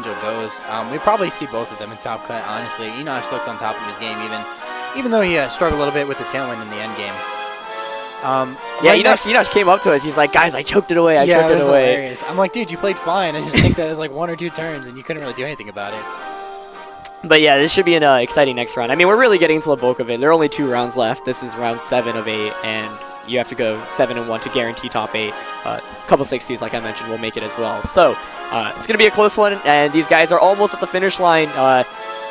Angel goes. We probably see both of them in top cut, honestly. Enosh looked on top of his game even though he struggled a little bit with the tailwind in the end game. Yeah, Enosh came up to us. He's like, guys, I choked it away. I choked it away. Hilarious. I'm like, dude, you played fine. I just think that was like 1 or 2 turns, and you couldn't really do anything about it. But yeah, this should be an exciting next round. I mean, we're really getting into the bulk of it. There are only 2 rounds left. This is round 7 of 8, and you have to go 7-1 to guarantee top 8. Couple 60s, like I mentioned, will make it as well. So it's going to be a close one, and these guys are almost at the finish line.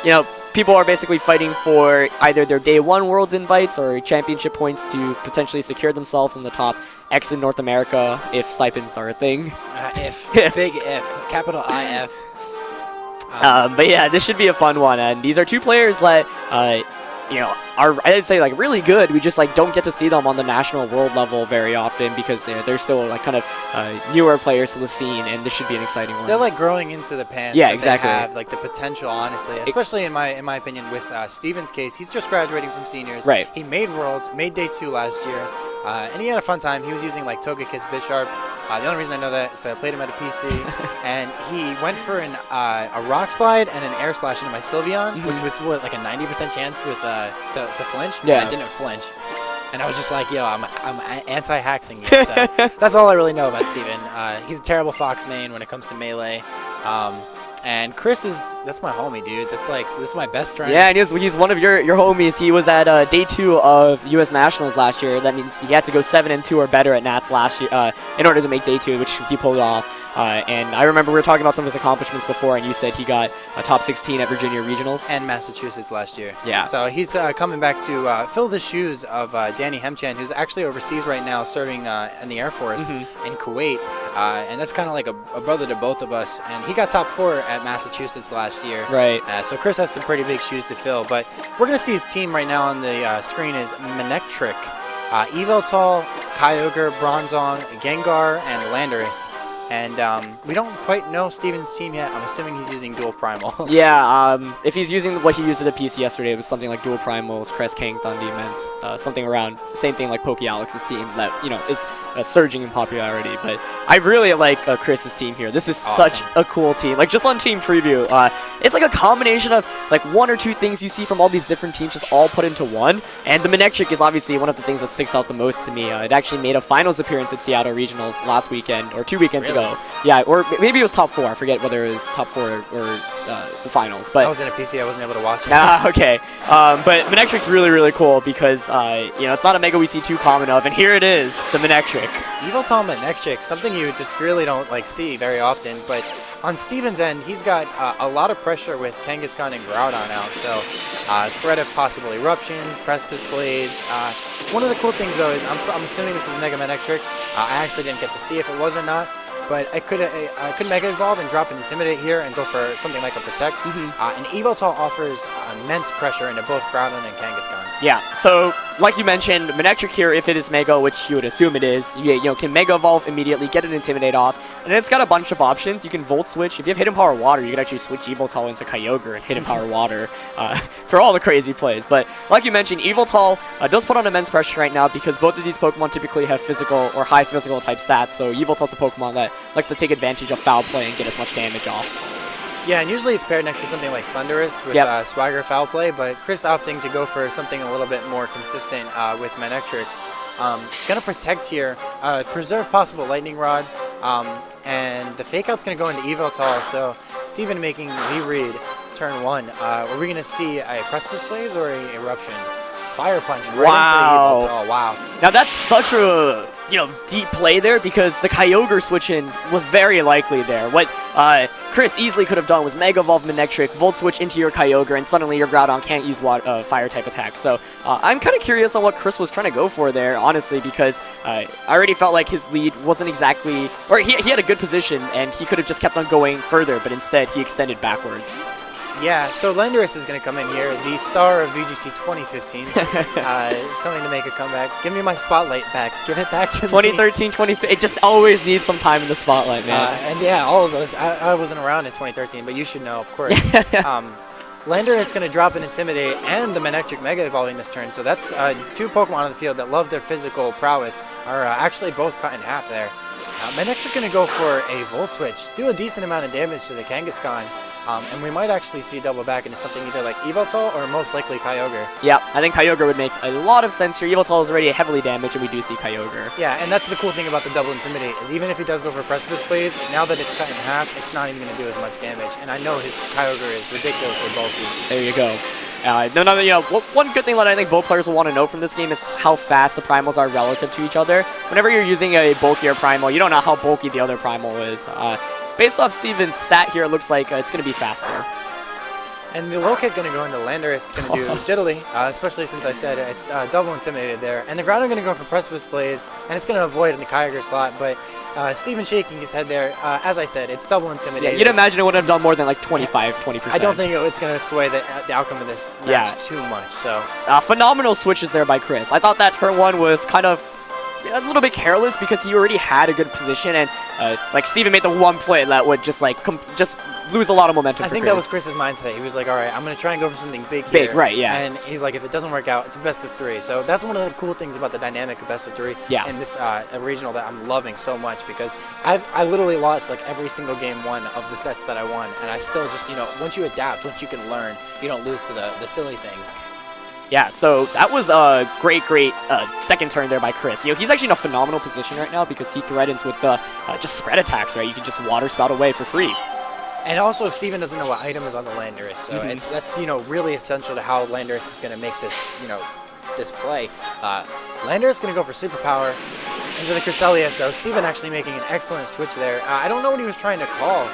You know, people are basically fighting for either their Day 1 Worlds invites or championship points to potentially secure themselves in the top X in North America, if stipends are a thing. Big if, capital IF. But yeah, this should be a fun one, and these are 2 players that, you know, are, I'd say, like, really good. We just, like, don't get to see them on the national world level very often because they're still, like, kind of newer players to the scene, and this should be an exciting one. They're, like, growing into the pants. Yeah, exactly. They have, like, the potential, honestly, especially in my opinion with Steven's case. He's just graduating from seniors. Right. He made Worlds, made Day 2 last year, and he had a fun time. He was using, like, Togekiss Bisharp. The only reason I know that is because I played him at a PC, and he went for a Rock Slide and an Air Slash into my Sylveon, which was what, like a 90% chance with to flinch. Yeah. And I didn't flinch, and I was just like, yo, I'm anti-haxing you. So that's all I really know about Steven. He's a terrible Fox main when it comes to melee. And Chris that's my homie, dude. That's my best friend. Yeah, and he's one of your homies. He was at Day 2 of U.S. Nationals last year. That means he had to go 7-2 or better at Nats last year in order to make Day 2, which he pulled off. And I remember we were talking about some of his accomplishments before, and you said he got a top 16 at Virginia Regionals. And Massachusetts last year. Yeah. So he's coming back to fill the shoes of Danny Hemchan, who's actually overseas right now serving in the Air Force in Kuwait. And that's kind of like a brother to both of us. And he got top 4 at Massachusetts last year. Right. So Chris has some pretty big shoes to fill. But we're going to see his team right now on the screen is Manectric, Yveltal, Kyogre, Bronzong, Gengar, and Landorus. And we don't quite know Steven's team yet. I'm assuming he's using Dual Primal. Yeah, if he's using what he used at the PC yesterday, it was something like Dual Primals, Crest King, Thunder Immense, something around the same thing like Pokealex's team that, you know, is surging in popularity. But I really like Chris's team here. This is such a cool team. Like, just on team preview, it's like a combination of like 1 or 2 things you see from all these different teams just all put into one. And the Manectric is obviously one of the things that sticks out the most to me. It actually made a finals appearance at Seattle Regionals last weekend, or 2 weekends ago. Yeah, or maybe it was top 4. I forget whether it was top 4 or the finals. But I was in a PC. I wasn't able to watch it. Okay. But Manectric's really, really cool because, you know, it's not a Mega we see too common of. And here it is, the Manectric. Yveltal Manectric, something you just really don't like see very often. But on Steven's end, he's got a lot of pressure with Kangaskhan and Groudon out. So threat of possible eruptions, Precipice Blades. One of the cool things, though, is I'm assuming this is Mega Manectric. I actually didn't get to see if it was or not. But I could Mega Evolve and drop an Intimidate here and go for something like a Protect. And Yveltal offers immense pressure into both Groudon and Kangaskhan. Yeah, so like you mentioned, Manectric here, if it is Mega, which you would assume it is, you know, can Mega Evolve immediately, get an Intimidate off, and then it's got a bunch of options. You can Volt Switch. If you have Hidden Power Water, you can actually switch Yveltal into Kyogre and Hidden Power Water for all the crazy plays. But like you mentioned, Yveltal does put on immense pressure right now because both of these Pokemon typically have physical or high physical type stats, so Yveltal's a Pokemon that likes to take advantage of foul play and get as much damage off. Yeah, and usually it's paired next to something like Thundurus with Swagger Foul Play, but Chris opting to go for something a little bit more consistent with Manectric. Going to Protect here, preserve possible Lightning Rod, and the Fake Out's going to go into Yveltal, so Steven making the read turn 1. Are we going to see a Precipice Blaze or a Eruption? Fire Punch right into Yveltal. Wow. Now that's such a, you know, deep play there because the Kyogre switch-in was very likely there. What Chris easily could have done was Mega Evolve Manectric, Volt Switch into your Kyogre, and suddenly your Groudon can't use Fire-type attacks. So I'm kind of curious on what Chris was trying to go for there, honestly, because I already felt like his lead wasn't exactly... Or he had a good position, and he could have just kept on going further, but instead he extended backwards. Yeah, so Landorus is going to come in here, the star of VGC 2015, coming to make a comeback. Give me my spotlight back. Give it back to 2013, 2015. It just always needs some time in the spotlight, man. And yeah, all of those. I wasn't around in 2013, but you should know, of course. Landorus is going to drop an Intimidate and the Manectric Mega Evolving this turn, so that's 2 Pokemon on the field that love their physical prowess are actually both cut in half there. Manectric going to go for a Volt Switch, do a decent amount of damage to the Kangaskhan, and we might actually see double back into something either like Yveltal or most likely Kyogre. Yeah, I think Kyogre would make a lot of sense here. Yveltal is already heavily damaged, and we do see Kyogre. Yeah, and that's the cool thing about the double Intimidate, is even if he does go for Precipice Blades, now that it's cut in half, it's not even going to do as much damage, and I know his Kyogre is ridiculously bulky. There you go. One good thing that I think both players will want to know from this game is how fast the primals are relative to each other. Whenever you're using a bulkier primal, you don't know how bulky the other primal is. Based off Steven's stat here, it looks like it's going to be faster. And the low kick going to go into Landorus, going to do Diddly, especially since I said it's double Intimidated there. And the Groudon going to go for Precipice Blades, and it's going to avoid the Kyogre slot, but Steven shaking his head there. As I said, it's double Intimidated. Yeah, you'd imagine it would have done more than like 20%. I don't think it's going to sway the outcome of this match too much. So phenomenal switches there by Chris. I thought that turn one was kind of a little bit careless because he already had a good position, and like Steven made the one play that would just like just lose a lot of momentum. I think that was Chris's mindset. He was like, all right, I'm going to try and go for something big here. Big, right, yeah. And he's like, if it doesn't work out, it's a best of 3. So that's one of the cool things about the dynamic of best of 3 in this regional that I'm loving so much, because I literally lost like every single game one of the sets that I won, and I still just, once you adapt, once you can learn, you don't lose to the silly things. Yeah, so that was a great second turn there by Chris. He's actually in a phenomenal position right now because he threatens with the just spread attacks, right? You can just water spout away for free. And also, Steven doesn't know what item is on the Landorus, so that's really essential to how Landorus is going to make this this play. Landorus is going to go for Superpower into the Cresselia, so Steven actually making an excellent switch there. I don't know what he was trying to call.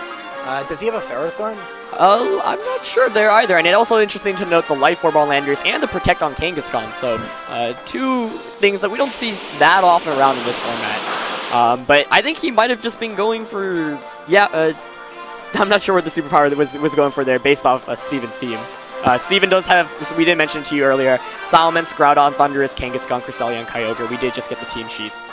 Does he have a Ferrothorn? I'm not sure there either, and it's also interesting to note the Life Orb on Landorus and the Protect on Kangaskhan, so two things that we don't see that often around in this format. But I think he might have just been going for, I'm not sure what the Superpower that was going for there based off Steven's team. Steven does have, we did mention to you earlier, Salamence, Groudon, Thundurus, Kangaskhan, Cresselia, and Kyogre. We did just get the team sheets.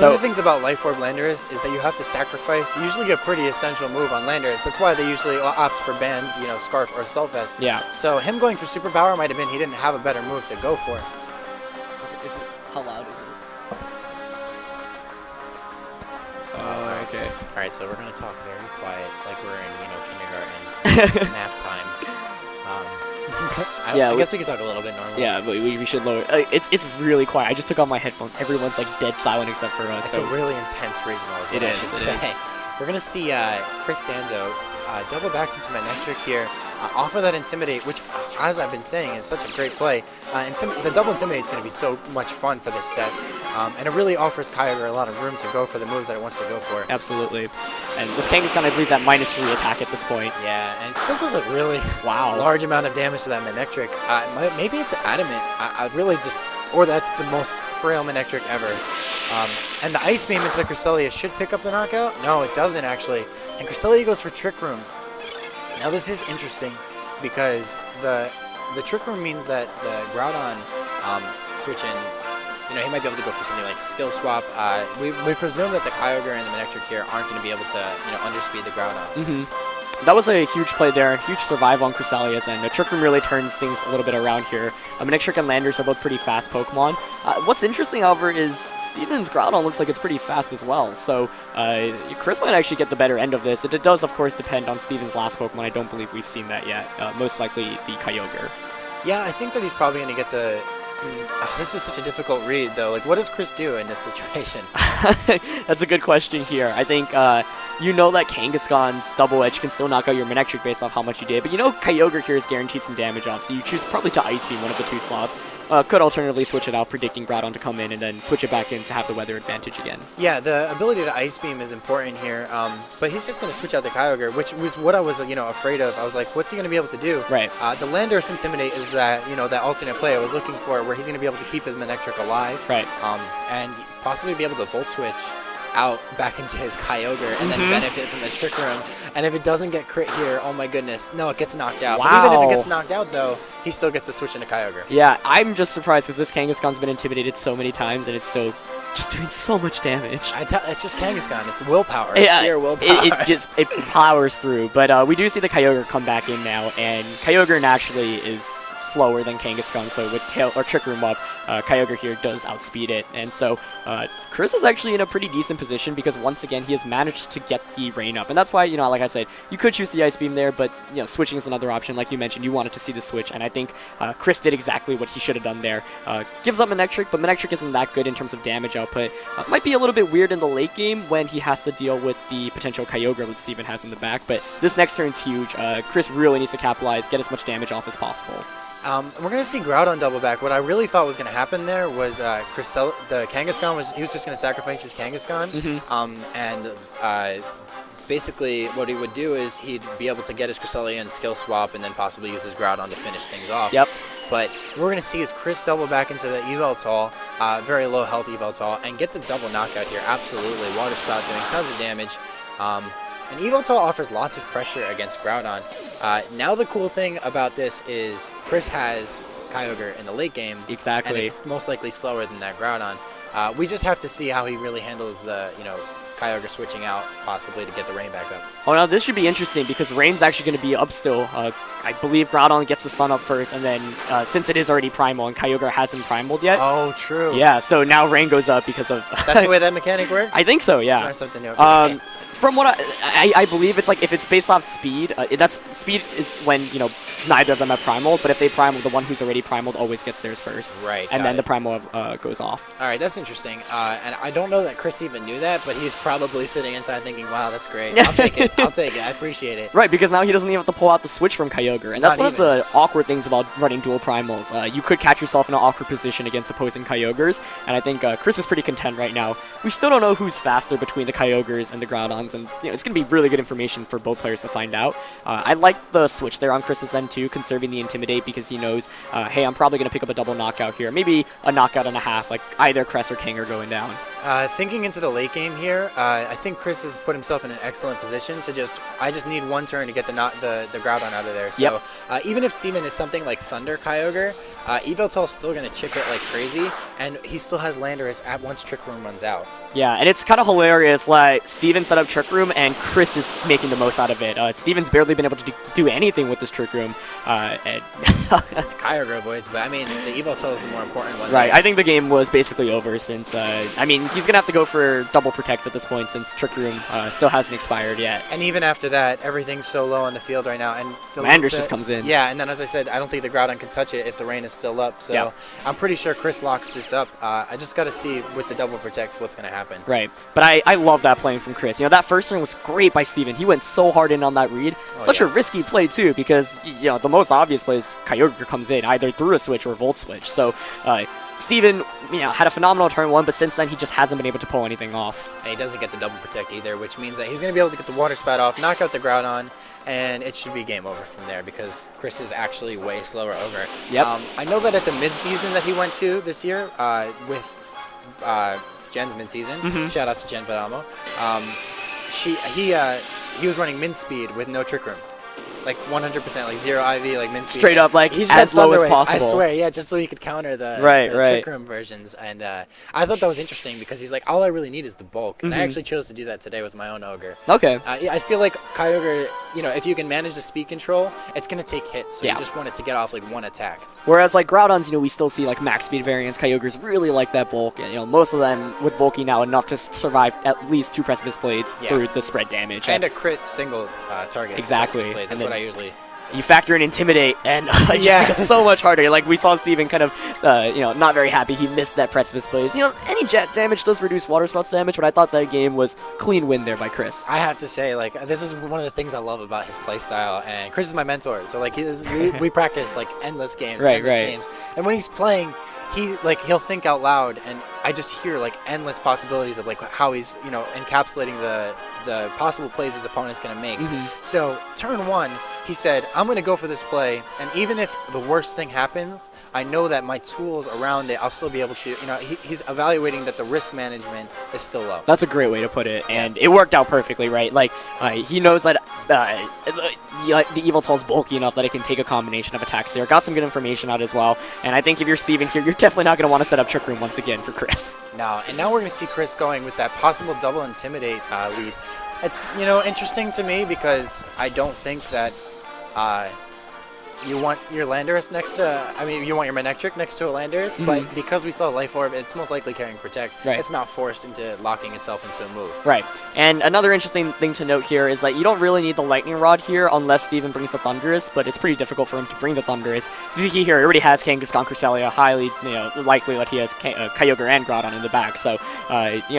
One of the things about Life Orb Landorus is that you have to sacrifice. You usually get a pretty essential move on Landorus. That's why they usually opt for Band, Scarf, or Assault Vest. Yeah. So him going for Superpower might have been he didn't have a better move to go for. How loud is it? Okay. All right, so we're gonna talk very quiet, like we're in kindergarten nap time. I guess we can talk a little bit normally. Yeah, but we should lower. It's really quiet. I just took off my headphones. Everyone's like dead silent except for us. It's a really intense regional. It is. We're gonna see Chris Danzo double back into Manectric here, offer that Intimidate, which, as I've been saying, is such a great play. The double Intimidate is going to be so much fun for this set, and it really offers Kyogre a lot of room to go for the moves that it wants to go for. Absolutely. And this Kangaskhan, I believe, that -3 attack at this point. Yeah, and it still does a really large amount of damage to that Manectric. Maybe it's Adamant. I really just... Or that's the most frail Manectric ever. And the Ice Beam into the Cresselia should pick up the knockout. No, it doesn't, actually. And Cresselia goes for Trick Room. Now, this is interesting because the Trick Room means that the Groudon switch in, he might be able to go for something like a skill swap. We presume that the Kyogre and the Manectric here aren't going to be able to, underspeed the Groudon. That was a huge play there, huge survive on Cresselia's, and Trick Room really turns things a little bit around here. Manectric and Landorus are both pretty fast Pokemon. What's interesting, however, is Steven's Groudon looks like it's pretty fast as well, so Chris might actually get the better end of this. It does, of course, depend on Steven's last Pokemon. I don't believe we've seen that yet. Most likely the Kyogre. Yeah, I think that he's probably going to get the... this is such a difficult read, though. Like, what does Chris do in this situation? That's a good question here. I think that Kangaskhan's Double Edge can still knock out your Manectric based off how much you did, but Kyogre here is guaranteed some damage off, so you choose probably to Ice Beam one of the two slots. Could alternatively switch it out, predicting Groudon to come in, and then switch it back in to have the weather advantage again. Yeah, the ability to Ice Beam is important here, but he's just going to switch out the Kyogre, which was what I was, afraid of. I was like, what's he going to be able to do? Right. The Landorus Intimidate is that, that alternate play I was looking for, where he's going to be able to keep his Manectric alive. Right. And possibly be able to Volt Switch out back into his Kyogre and then benefit from the Trick Room. And if it doesn't get crit here, oh my goodness, no, it gets knocked out. Wow. But even if it gets knocked out, though, he still gets to switch into Kyogre. Yeah, I'm just surprised because this Kangaskhan's been intimidated so many times and it's still just doing so much damage. It's just Kangaskhan. It's willpower. It's sheer willpower. It powers through. But we do see the Kyogre come back in now, and Kyogre naturally is slower than Kangaskhan, so with Tail or Trick Room up, Kyogre here does outspeed it. And so Chris is actually in a pretty decent position because once again he has managed to get the rain up, and that's why, like I said, you could choose the Ice Beam there, but switching is another option. Like you mentioned, you wanted to see the switch, and I think Chris did exactly what he should have done there. Gives up Manectric, but Manectric isn't that good in terms of damage output. Might be a little bit weird in the late game when he has to deal with the potential Kyogre that Steven has in the back, but this next turn's huge. Chris really needs to capitalize, get as much damage off as possible. We're going to see Groudon double back. What I really thought was going to happen there was the Kangaskhan was just going to sacrifice his Kangaskhan, and basically what he would do is he'd be able to get his Cresselia skill swap and then possibly use his Groudon to finish things off. Yep. But we're going to see is Chris double back into the Yveltal, very low health Yveltal, and get the double knockout here. Absolutely. Water Spout doing tons of damage. And Yveltal offers lots of pressure against Groudon. Now the cool thing about this is Chris has Kyogre in the late game. Exactly. And it's most likely slower than that Groudon. We just have to see how he really handles the, Kyogre switching out possibly to get the rain back up. Oh, now this should be interesting because rain's actually going to be up still. I believe Groudon gets the sun up first, and then since it is already primal and Kyogre hasn't primaled yet. Oh, true. Yeah, so now rain goes up because of... That's the way that mechanic works? I think so, yeah. Learn something new. From what I believe, it's like if it's based off speed, speed is when, neither of them have primal, but if they primal, the one who's already primaled always gets theirs first. Right. And then the primal goes off. All right, that's interesting. And I don't know that Chris even knew that, but he's probably sitting inside thinking, wow, that's great. I'll take it. I'll take it. I appreciate it. Right, because now he doesn't even have to pull out the switch from Kyogre. And that's one of the awkward things about running dual primals. You could catch yourself in an awkward position against opposing Kyogres, and I think Chris is pretty content right now. We still don't know who's faster between the Kyogres and the Groudons, and it's going to be really good information for both players to find out. I like the switch there on Chris's end too, conserving the Intimidate because he knows, hey, I'm probably going to pick up a double knockout here. Maybe a knockout and a half, like either Cress or King are going down. Thinking into the late game here, I think Chris has put himself in an excellent position to I just need one turn to get the Groudon out of there. So even if Steven is something like Thunder Kyogre, Yveltal's still going to chip it like crazy, and he still has Landorus at once Trick Room runs out. Yeah, and it's kind of hilarious, like, Steven set up Trick Room, and Chris is making the most out of it. Steven's barely been able to do anything with this Trick Room. And Kyogre avoids, but I mean, the Yveltal is the more important one. Right, I think the game was basically over since, I mean, he's going to have to go for double protects at this point since Trick Room still hasn't expired yet. And even after that, everything's so low on the field right now. And Landorus just comes in. Yeah, and then as I said, I don't think the Groudon can touch it if the rain is still up. So I'm pretty sure Chris locks this up. I just got to see with the double protects what's going to happen. Right, but I love that playing from Chris. That first turn was great by Steven. He went so hard in on that read. Such a risky play too, because the most obvious play is Kyogre comes in either through a switch or Volt Switch. So Steven, had a phenomenal turn one, but since then he just hasn't been able to pull anything off. And he doesn't get the double protect either, which means that he's going to be able to get the Water Spout off, knock out the Groudon, and it should be game over from there because Chris is actually way slower over. Yep. I know that at the mid-season that he went to this year with Jen's mid-season, shout out to Jen Padamo, he was running min speed with no Trick Room. Like 100%, like 0 IV, like min speed. Straight up, like he's as low as possible. I swear, yeah, just so he could counter the Trick Room versions. And I thought that was interesting because he's like, all I really need is the bulk. And I actually chose to do that today with my own Ogre. Okay. I feel like Kyogre, if you can manage the speed control, it's going to take hits. So you just want it to get off like one attack. Whereas like Groudons, we still see like max speed variants. Kyogres really like that bulk. And, most of them with bulky now enough to survive at least 2 Precipice Blades through the spread damage. And a crit single target. Exactly. That's what I usually... You factor in Intimidate, and it just makes it so much harder. Like, we saw Steven kind of, not very happy he missed that Precipice Blaze. Any jet damage does reduce Water Spout's damage, but I thought that game was clean win there by Chris. I have to say, like, this is one of the things I love about his playstyle, and Chris is my mentor, so, like, we practice, like, endless games, games. And when he's playing, he'll think out loud, and I just hear, like, endless possibilities of, like, how he's, encapsulating the possible plays his opponent's going to make. So, turn one, he said, I'm going to go for this play, and even if the worst thing happens, I know that my tools around it, I'll still be able to, he's evaluating that the risk management is still low. That's a great way to put it, and it worked out perfectly, right? Like, he knows that the Yveltal's bulky enough that it can take a combination of attacks there. Got some good information out as well, and I think if you're Steven here, you're definitely not going to want to set up Trick Room once again for Chris. Now we're going to see Chris going with that possible double Intimidate lead. It's, interesting to me because I don't think that you want your Landorus next to, I mean, you want your Manectric next to a Landorus, but because we saw Life Orb, it's most likely carrying Protect. Right. It's not forced into locking itself into a move. Right. And another interesting thing to note here is that you don't really need the Lightning Rod here unless Steven brings the Thundurus, but it's pretty difficult for him to bring the Thundurus. You see here, he already has Kangaskhan, Cresselia, highly likely that he has Kyogre and Groudon in the back. So,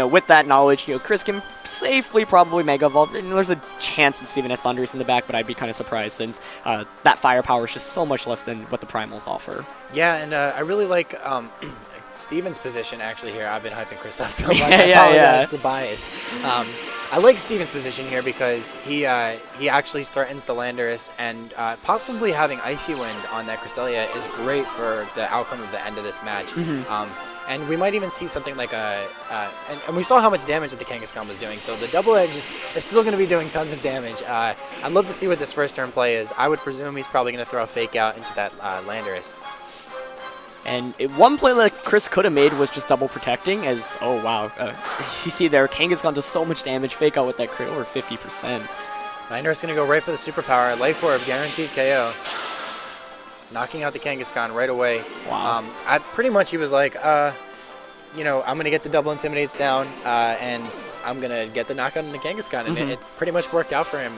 with that knowledge, Chris can safely probably Mega Evolve. And there's a chance that Steven has Thundurus in the back, but I'd be kind of surprised since that firepower is just so much less than what the Primals offer. Yeah, and I really like Steven's position actually here. I've been hyping Chris up so much. I apologize, it's a bias. I like Steven's position here because he actually threatens the Landorus, and possibly having Icy Wind on that Cresselia is great for the outcome of the end of this match. And we might even see something like and we saw how much damage that the Kangaskhan was doing, so the Double Edge is still going to be doing tons of damage. I'd love to see what this first turn play is. I would presume he's probably going to throw a Fake Out into that Landorus. And one play that Chris could have made was just double protecting as, oh wow, you see there, Kangaskhan does so much damage, Fake Out with that crit over 50%. Landorus going to go right for the Superpower, Life Orb, guaranteed KO. Knocking out the Kangaskhan right away. Wow. Pretty much he was like, I'm going to get the double Intimidates down, and I'm going to get the knockout on the Kangaskhan, and it pretty much worked out for him.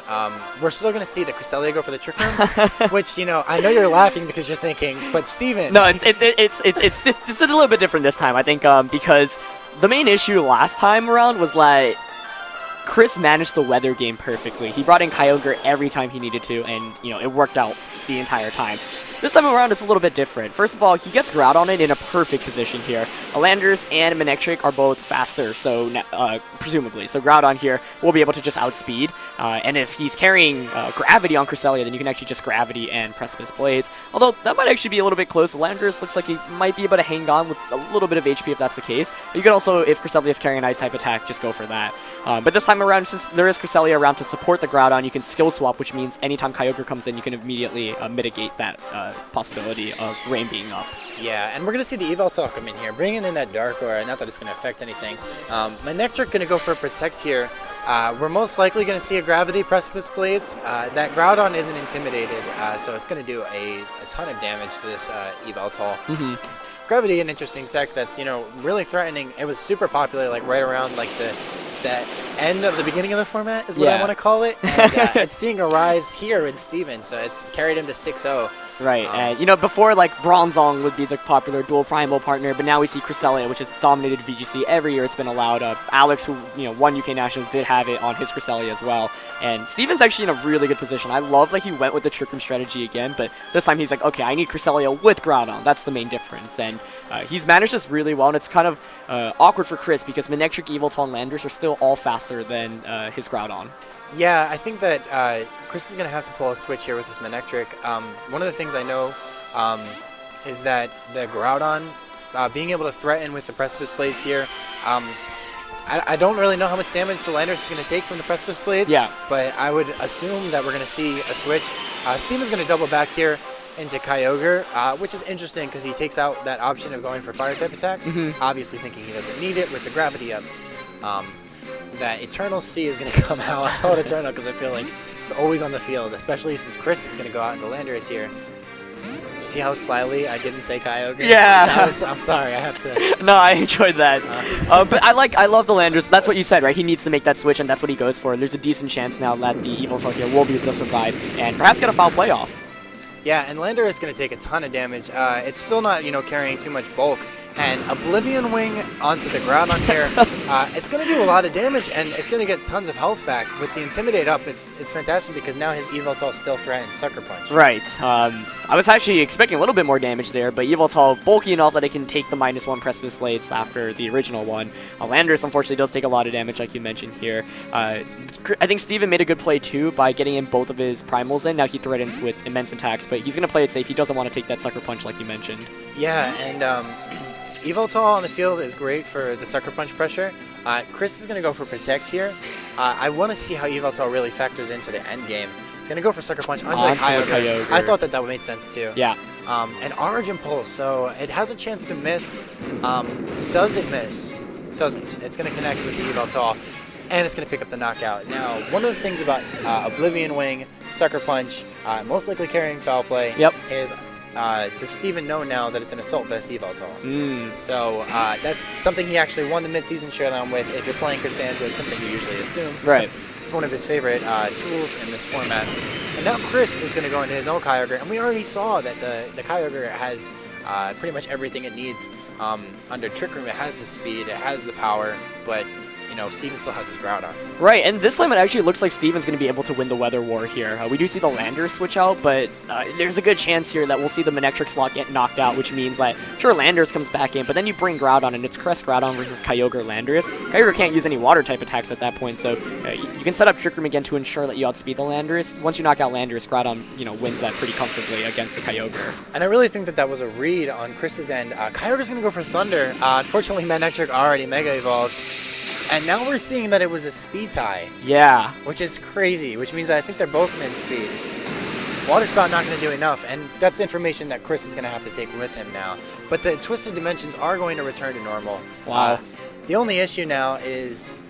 We're still going to see the Cresselia go for the Trick Room, which, I know you're laughing because you're thinking, but Steven... No, it's this is a little bit different this time, I think, because the main issue last time around was like, Chris managed the weather game perfectly. He brought in Kyogre every time he needed to, and, it worked out the entire time. This time around, it's a little bit different. First of all, he gets Groudon in a perfect position here. Landorus and Manectric are both faster, so presumably. So Groudon here will be able to just outspeed. And if he's carrying Gravity on Cresselia, then you can actually just Gravity and Precipice Blades. Although, that might actually be a little bit close. Landorus looks like he might be able to hang on with a little bit of HP if that's the case. You can also, if Cresselia is carrying an Ice-type attack, just go for that. But this time around, since there is Cresselia around to support the Groudon, you can skill swap, which means anytime Kyogre comes in, you can immediately mitigate that possibility of rain being up. Yeah, and we're going to see the Yveltal come in here, bringing in that Dark Aura, not that it's going to affect anything. Manectric going to go for a Protect here. We're most likely going to see a Gravity Precipice Blades. That Groudon isn't intimidated, so it's going to do a ton of damage to this Yveltal. Gravity, an interesting tech that's, really threatening. It was super popular, like, right around, like, that end of the beginning of the format is what I want to call it. And, it's seeing a rise here in Steven, so it's carried him to 6-0. Right, before, like, Bronzong would be the popular dual primal partner, but now we see Cresselia, which has dominated VGC every year it's been allowed. Alex, who, won UK Nationals, did have it on his Cresselia as well. And Steven's actually in a really good position. I love that he went with the Trick Room strategy again, but this time he's like, okay, I need Cresselia with Groudon. That's the main difference. And he's managed this really well, and it's kind of awkward for Chris because Manectric, Yveltal, and Landorus are still all faster than his Groudon. Yeah, I think that Chris is going to have to pull a switch here with his Manectric. One of the things I know is that the Groudon, being able to threaten with the Precipice Blades here, I don't really know how much damage the Landorus is going to take from the Precipice Blades, but I would assume that we're going to see a switch. Steven's going to double back here into Kyogre, which is interesting because he takes out that option of going for Fire-type attacks, obviously thinking he doesn't need it with the Gravity up. That Eternal Sea is going to come out. I call it Eternal because I feel like it's always on the field, especially since Chris is going to go out into Landorus here. Did you see how slyly I didn't say Kyogre? Yeah. I'm sorry, I have to... No, I enjoyed that. But I love the Landorus. That's what you said, right? He needs to make that switch, and that's what he goes for. There's a decent chance now that the Yveltal here will be able to survive, and perhaps get a foul playoff. Yeah, and Landorus is going to take a ton of damage. It's still not, carrying too much bulk. And Oblivion Wing onto the Groudon here, it's going to do a lot of damage, and it's going to get tons of health back. With the Intimidate up, it's fantastic because now his Yveltal still threatens Sucker Punch. Right. I was actually expecting a little bit more damage there, but Yveltal bulky enough that it can take the -1 Precipice Blades after the original one. Landorus, unfortunately, does take a lot of damage, like you mentioned here. I think Steven made a good play, too, by getting in both of his Primals in. Now he threatens with immense attacks, but he's going to play it safe. He doesn't want to take that Sucker Punch, like you mentioned. Yeah, and... Yveltal on the field is great for the Sucker Punch pressure. Chris is going to go for Protect here. I want to see how Yveltal really factors into the end game. He's going to go for Sucker Punch onto the Kyogre. I thought that made sense too. Yeah. And Origin Pulse, so it has a chance to miss. Does it miss? Doesn't. It's going to connect with the Yveltal, and it's going to pick up the knockout. Now, one of the things about Oblivion Wing Sucker Punch, most likely carrying Foul Play. Yep. Does Steven know now that it's an Assault Vest Evoltol? So that's something he actually won the mid-season showdown with. If you're playing Cristanzo, it's something you usually assume. Right. It's one of his favorite tools in this format. And now Chris is going to go into his own Kyogre, and we already saw that the Kyogre has pretty much everything it needs. Under Trick Room, it has the speed, it has the power, but Steven still has his Groudon. Right, and this time it actually looks like Steven's going to be able to win the Weather War here. We do see the Landorus switch out, but there's a good chance here that we'll see the Manectric slot get knocked out, which means that, sure, Landorus comes back in, but then you bring Groudon, and it's Crest Groudon versus Kyogre Landorus. Kyogre can't use any Water-type attacks at that point, so you can set up Trick Room again to ensure that you outspeed the Landorus. Once you knock out Landorus, Groudon, wins that pretty comfortably against the Kyogre. And I really think that was a read on Chris's end. Kyogre's going to go for Thunder. Unfortunately, Manectric already Mega Evolved. And now we're seeing that it was a speed tie. Yeah. Which is crazy, which means that I think they're both min speed. Water Spout not going to do enough, and that's information that Chris is going to have to take with him now. But the Twisted Dimensions are going to return to normal. Wow. The only issue now is,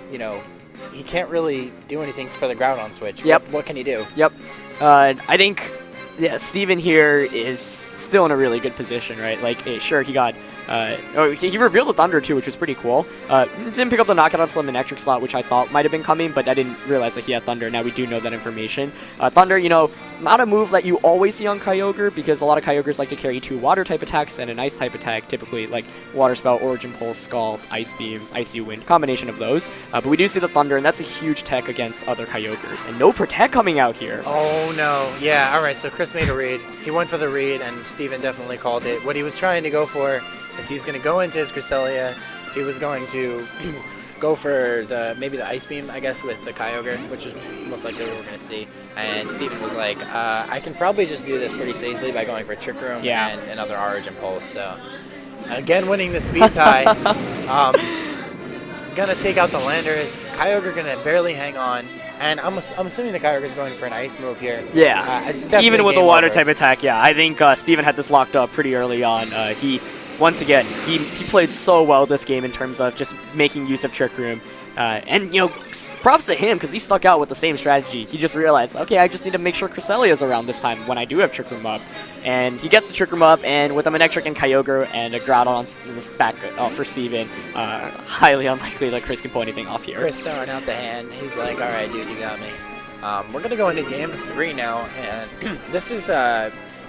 he can't really do anything for the Groudon switch. Yep. What can he do? Yep. I think, Steven here is still in a really good position, right? Like, sure, he got... he revealed the Thunder too, which was pretty cool. Didn't pick up the knockout onto the Manectric slot, which I thought might have been coming, but I didn't realize that he had Thunder. Now we do know that information. Thunder, not a move that you always see on Kyogre, because a lot of Kyogres like to carry 2 Water-type attacks and an Ice-type attack, typically like Water Spout, Origin Pulse, Scald, Ice Beam, Icy Wind, combination of those. But we do see the Thunder, and that's a huge tech against other Kyogres. And no Protect coming out here. Oh no, yeah, alright, so Chris made a read. He went for the read, and Steven definitely called it. What he was trying to go for is he's going to go into his Cresselia. He was going to go for maybe the Ice Beam, I guess, with the Kyogre, which is most likely what we're going to see. And Steven was like, I can probably just do this pretty safely by going for Trick Room and another Origin Pulse. So, again, winning the speed tie. Going to take out the Landorus. Kyogre going to barely hang on. And I'm assuming the Kyogre is going for an Ice move here. Yeah, even with a Water-type attack, I think Steven had this locked up pretty early on. Once again, he played so well this game in terms of just making use of Trick Room. And, props to him, because he stuck out with the same strategy. He just realized, okay, I just need to make sure Cresselia's around this time when I do have Trick Room up. And he gets the Trick Room up, and with a Manectric and Kyogre and a Groudon on this back for Steven, highly unlikely that Chris can pull anything off here. Chris throwing out the hand. He's like, all right, dude, you got me. We're going to go into game 3 now, and this is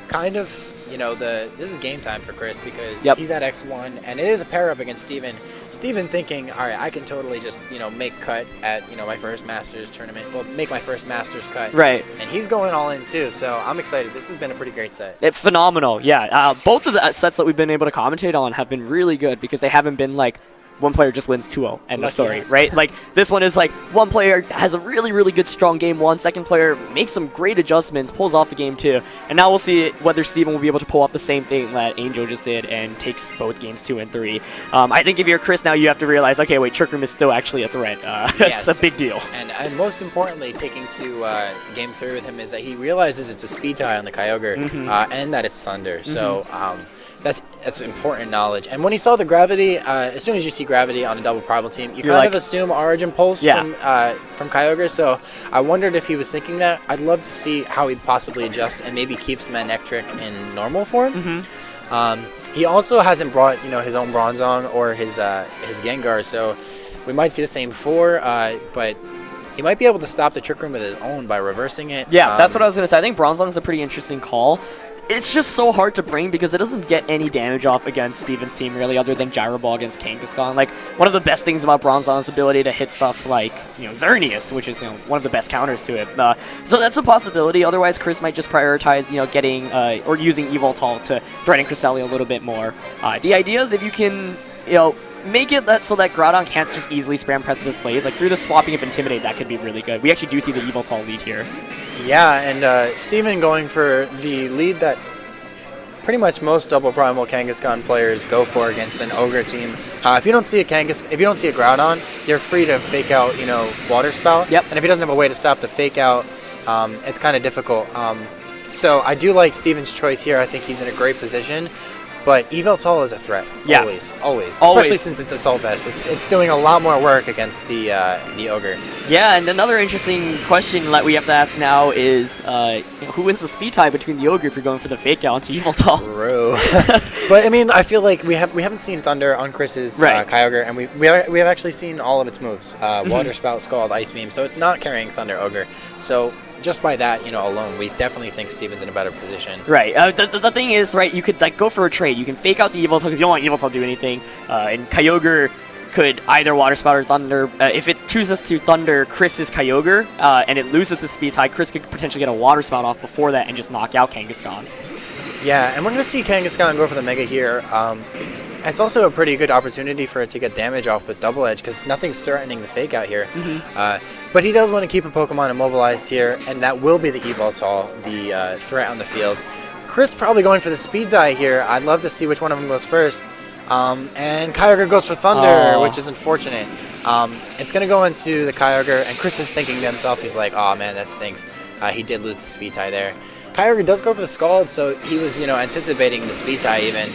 kind of... this is game time for Chris, because he's at X1, and it is a pair up against Steven. Steven thinking, all right, I can totally just, make cut at, my first Masters tournament. Well, make my first Masters cut. Right. And he's going all in, too, so I'm excited. This has been a pretty great set. It's phenomenal, yeah. Both of the sets that we've been able to commentate on have been really good, because they haven't been, like, one player just wins 2-0, end of story, right? Like, this one is like, one player has a really, really good, strong game 1, second player makes some great adjustments, pulls off the game 2, and now we'll see whether Steven will be able to pull off the same thing that Angel just did and takes both games 2 and 3. I think if you're Chris now, you have to realize, okay, wait, Trick Room is still actually a threat. It's a big deal. And most importantly, taking to game 3 with him is that he realizes it's a speed tie on the Kyogre, and that it's Thunder, so... That's important knowledge. And when he saw the gravity, as soon as you see gravity on a double Primal team, you kind of assume Origin Pulse from Kyogre. So I wondered if he was thinking that. I'd love to see how he possibly adjusts and maybe keeps Manectric in normal form. He also hasn't brought his own Bronzong or his Gengar, so we might see the same 4, but he might be able to stop the Trick Room with his own by reversing it. Yeah, that's what I was going to say. I think Bronzong's a pretty interesting call. It's just so hard to bring because it doesn't get any damage off against Steven's team, really, other than Gyro Ball against Kangaskhan. Like, one of the best things about Bronzong's ability to hit stuff like, Xerneas, which is, one of the best counters to it. So that's a possibility. Otherwise, Chris might just prioritize, getting, or using Evoltol to threaten Cresselia a little bit more. The idea is if you can, make it so that Groudon can't just easily spam Precipice Blaze. Like, through the swapping of Intimidate, that could be really good. We actually do see the Evoltol lead here. Yeah, and Steven going for the lead that pretty much most double Primal Kangaskhan players go for against an Ogre team. If you don't see a Groudon, you're free to fake out, Water Spout. Yep. And if he doesn't have a way to stop the fake out, it's kind of difficult. So I do like Steven's choice here. I think he's in a great position. But Eveltal is a threat. Yeah. Always. Especially since it's Assault Vest. It's doing a lot more work against the Ogre. Yeah, and another interesting question that we have to ask now is who wins the speed tie between the Ogre if you're going for the fake out onto Eveltal? True. But I mean, I feel like we haven't seen Thunder on Chris's Kyogre, and we have actually seen all of its moves: Water Spout, Scald, Ice Beam. So it's not carrying Thunder Ogre. So just by that, alone, we definitely think Steven's in a better position. Right. The thing is, right, you could go for a trade. You can fake out the Eveltal because you don't want Eveltal to do anything, and Kyogre could either Water Spout or Thunder. If it chooses to Thunder Chris's Kyogre and it loses the speed tie, Chris could potentially get a Water Spout off before that and just knock out Kangaskhan. Yeah, and we're going to see Kangaskhan go for the Mega here. It's also a pretty good opportunity for it to get damage off with Double Edge because nothing's threatening the fake out here. But he does want to keep a Pokemon immobilized here, and that will be the Evoltal, the threat on the field. Chris probably going for the speed die here. I'd love to see which one of them goes first. And Kyogre goes for Thunder, which is unfortunate. It's going to go into the Kyogre, and Chris is thinking to himself, he's like, oh man, that stinks. He did lose the speed tie there. Kyogre does go for the Scald, so he was, anticipating the speed tie even.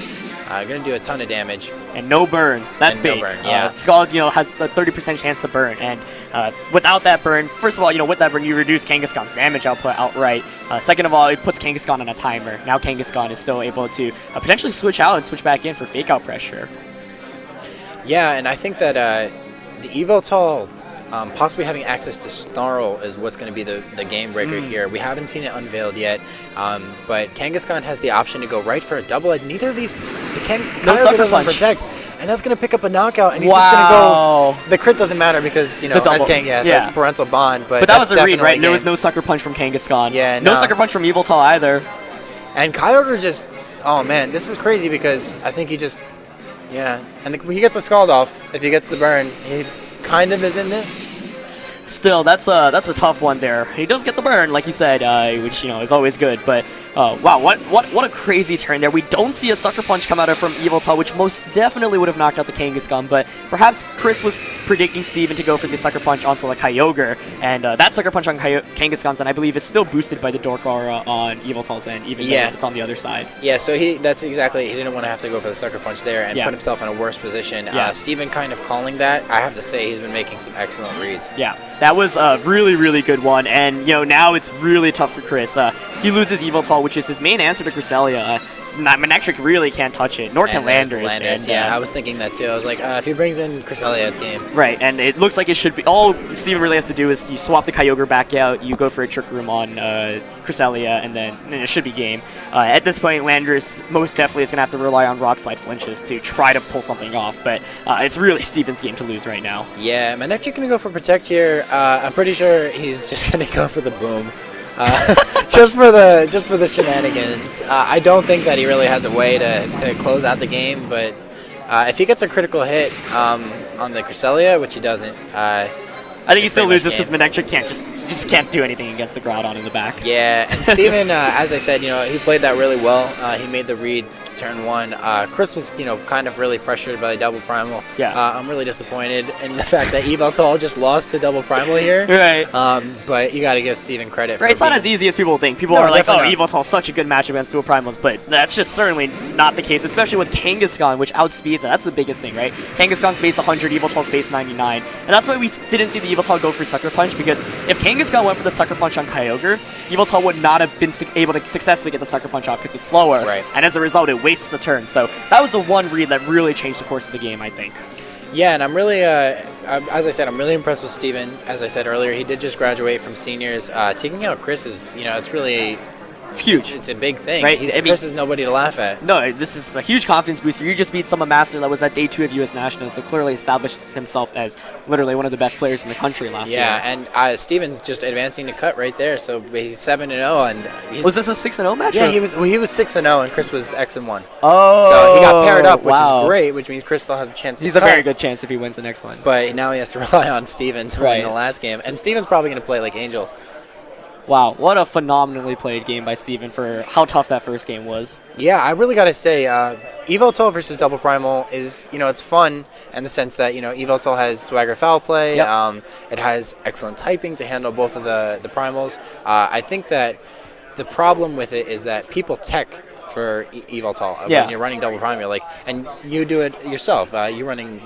Going to do a ton of damage. And no burn. That's big. No burn, yeah. Scald, has the 30% chance to burn. And without that burn, first of all, with that burn, you reduce Kangaskhan's damage output outright. Second of all, it puts Kangaskhan on a timer. Now Kangaskhan is still able to potentially switch out and switch back in for fake out pressure. Yeah, and I think that the Evoltal possibly having access to Snarl is what's going to be the game breaker here. We haven't seen it unveiled yet, but Kangaskhan has the option to go right for a Double Edge. Neither of these, Kyogre doesn't protect, and that's going to pick up a knockout, and he's just going to go. The crit doesn't matter because, so it's parental bond. But that was a read, right? There was no Sucker Punch from Kangaskhan. Yeah, no Sucker Punch from Evoltal either. And Kyogre just, oh man, this is crazy because I think he just, and he gets a Scald off. If he gets the burn, he kind of is in this. Still, that's a tough one there. He does get the burn, like you said, which is always good. But wow, what a crazy turn there. We don't see a Sucker Punch come out of from Evoltal, which most definitely would have knocked out the Kangaskhan. But perhaps Chris was predicting Steven to go for the Sucker Punch onto the Kyogre, and that Sucker Punch on Kangaskhan's end, I believe, is still boosted by the Dork Aura on Evoltal's end, even though it's on the other side. Yeah, so that's exactly. He didn't want to have to go for the Sucker Punch there and put himself in a worse position. Steven kind of calling that. I have to say he's been making some excellent reads. Yeah. That was a really, really good one, and now it's really tough for Chris. He loses Evoltal, which is his main answer to Cresselia. Manectric really can't touch it, nor can Landorus. I was thinking that too. I was like, if he brings in Cresselia, it's game. Right, and it looks like it should be. All Steven really has to do is you swap the Kyogre back out, you go for a Trick Room on Cresselia, and then it should be game. At this point, Landorus most definitely is going to have to rely on Rock Slide flinches to try to pull something off, but it's really Steven's game to lose right now. Yeah, Manectric going to go for Protect here. I'm pretty sure he's just going to go for the Boom. just for the shenanigans. I don't think that he really has a way to close out the game, but if he gets a critical hit on the Cresselia, which he doesn't, I think he still loses because Manectric just can't do anything against the Groudon in the back. Yeah, and Steven, as I said, he played that really well. He made the read turn one. Chris was, kind of really pressured by the Double Primal. Yeah. I'm really disappointed in the fact that Evoltal just lost to Double Primal here. Right. But you got to give Steven credit. Right. It's not as easy as people think. People are like, oh, Evoltal's such a good match against Dual Primals, but that's just certainly not the case, especially with Kangaskhan, which outspeeds it. That's the biggest thing, right? Kangaskhan's base 100, Evoltal's base 99, and that's why we didn't see the Evoltal go for Sucker Punch, because if Kangaskhan went for the Sucker Punch on Kyogre, Evoltal would not have been able to successfully get the Sucker Punch off because it's slower, right. And as a result, it wastes a turn. So that was the one read that really changed the course of the game, I think. Yeah, and I'm really, as I said, I'm really impressed with Steven. As I said earlier, he did just graduate from seniors. Taking out Chris is, it's really... It's huge. It's a big thing. Right? Chris is nobody to laugh at. No, this is a huge confidence booster. You just beat Summer Master that was at day 2 of US Nationals, so clearly established himself as literally one of the best players in the country last year. Yeah, and Steven just advancing to cut right there, so he's 7-0, and was this a 6-0 match? Yeah, he was 6-0, and Chris was X-1. Oh, so he got paired up, which is great, which means Chris still has a chance. He's a very good chance if he wins the next one. But now he has to rely on Steven to win the last game, and Steven's probably going to play like Angel. Wow, what a phenomenally played game by Steven for how tough that first game was. Yeah, I really got to say, Evoltal versus Double Primal is, it's fun in the sense that, Evoltal has Swagger Foul Play. Yep. It has excellent typing to handle both of the Primals. I think that the problem with it is that people tech for Evoltol. Yeah. When you're running double prime, you're like, and you do it yourself. You were running.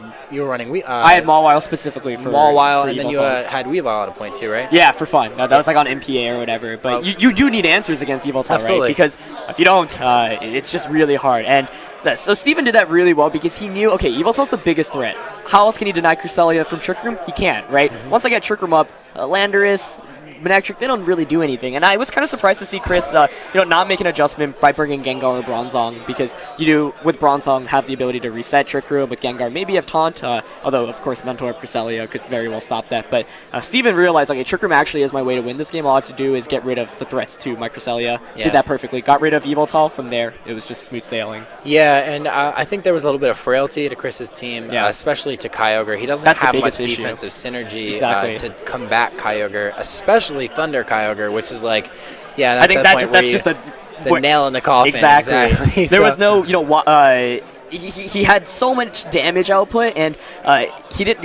I had Mawile specifically for Mawile, for and then you Evoltols. had Weavile at a point too, right? Yeah, for fun. That was like on MPA or whatever. But you do need answers against Evoltol, Absolutely. right? Because if you don't, it's just really hard. And so Steven did that really well because he knew, okay, Evoltol's the biggest threat. How else can he deny Cresselia from Trick Room? He can't, right? Once I get Trick Room up, Landorus, Manectric, they don't really do anything. And I was kind of surprised to see Chris, not make an adjustment by bringing Gengar or Bronzong, because you do, with Bronzong, have the ability to reset Trick Room. With Gengar, maybe have Taunt, although, of course, Mentor Cresselia could very well stop that. But Steven realized, okay, Trick Room actually is my way to win this game. All I have to do is get rid of the threats to my Cresselia. Yeah. Did that perfectly. Got rid of Evoltol. From there, it was just smooth sailing. Yeah, and I think there was a little bit of frailty to Chris's team, especially to Kyogre. He doesn't have much defensive synergy to combat Kyogre, especially Thunder Kyogre, which is like, yeah, that's I think that's just the nail in the coffin. Exactly. There So- was no, he had so much damage output, and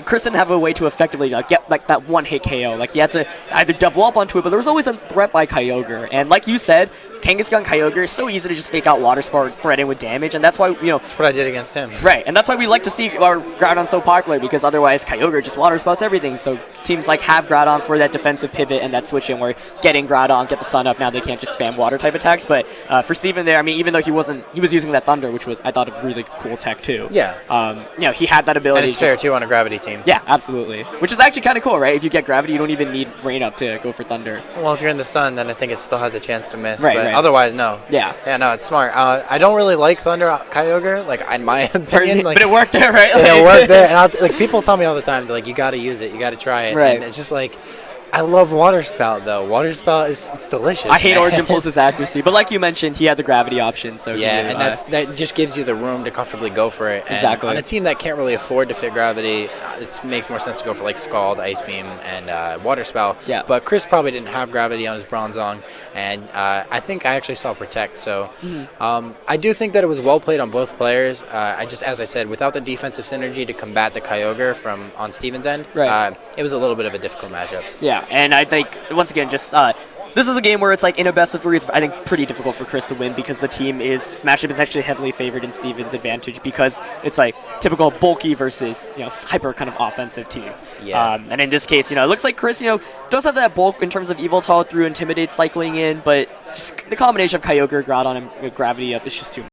Chris didn't have a way to effectively get like that one-hit KO. Like he had to either double up onto it, but there was always a threat by Kyogre. And like you said, Kangaskhan Kyogre is so easy to just fake out Water Spout, threat in with damage, and that's why That's what I did against him. Right, and that's why we like to see our Groudon so popular, because otherwise Kyogre just Water Spouts everything. So teams like have Groudon for that defensive pivot and that switch in where getting Groudon, get the sun up, now they can't just spam water type attacks. But for Steven there, I mean, even though he was using that Thunder, which was, I thought, a really cool tech too. Yeah. He had that ability. And it's fair too on a Gravity team. Yeah, absolutely. Which is actually kind of cool, right? If you get Gravity, you don't even need Rain Up to go for Thunder. Well, if you're in the sun, then I think it still has a chance to miss. Right, but right. otherwise, no. Yeah. Yeah, no, it's smart. I don't really like Thunder Kyogre, like in my opinion. Like, but it worked there, right? it worked there. And like people tell me all the time, like you got to use it, you got to try it. Right. And it's just like, I love Water Spout though. Water Spout it's delicious. I hate man. Origin Pulse's accuracy, but like you mentioned, he had the Gravity option, so Yeah, and that just gives you the room to comfortably go for it. And Exactly. on a team that can't really afford to fit Gravity, it makes more sense to go for like Scald, Ice Beam, and Water Spout. Yeah. But Chris probably didn't have Gravity on his Bronzong, and I think I actually saw Protect. So I do think that it was well played on both players. As I said, without the defensive synergy to combat the Kyogre on Steven's end, Right. It was a little bit of a difficult matchup. Yeah, and I think, once again, just this is a game where it's like in a best of three, it's, I think, pretty difficult for Chris to win because the matchup is actually heavily favored in Steven's advantage because it's like typical bulky versus, hyper kind of offensive team. Yeah. And in this case, it looks like Chris, does have that bulk in terms of Evoltol through Intimidate cycling in, but just the combination of Kyogre, Groudon, and Gravity Up is just too